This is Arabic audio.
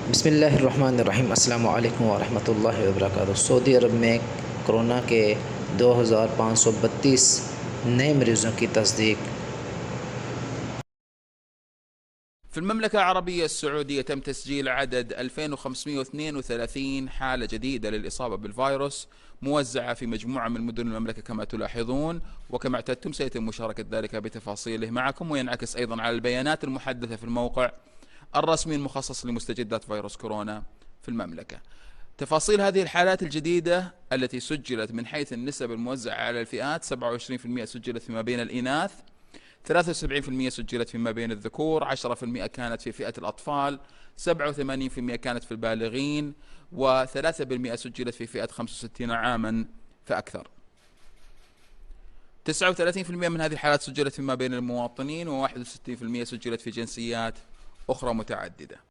बिस्मिल्लाहिर्रहमानिर्रहीम अस्सलाम वालेकुम वरहमतुल्लाहि वबरकातुहू। सऊदी अरब में कोरोना के 2532 नए मरीज़ों की तस्दीक। في المملكة العربية السعودية تم تسجيل عدد 2532 حالة جديدة للإصابة بالفيروس، موزعة في مجموعة من مدن المملكة كما تلاحظون، وكما اعتدتم سيتم مشاركة ذلك بتفاصيله معكم، وينعكس أيضا على البيانات المحدثة في الموقع الرسمي المخصص لمستجدات فيروس كورونا في المملكة. تفاصيل هذه الحالات الجديدة التي سجلت من حيث النسب الموزعة على الفئات: 27% سجلت فيما بين الإناث، 73% سجلت فيما بين الذكور، 10% كانت في فئة الأطفال، 87% كانت في البالغين، و3% سجلت في فئة 65 عاما فأكثر. 39% من هذه الحالات سجلت فيما بين المواطنين، و61% سجلت في جنسيات أخرى متعددة.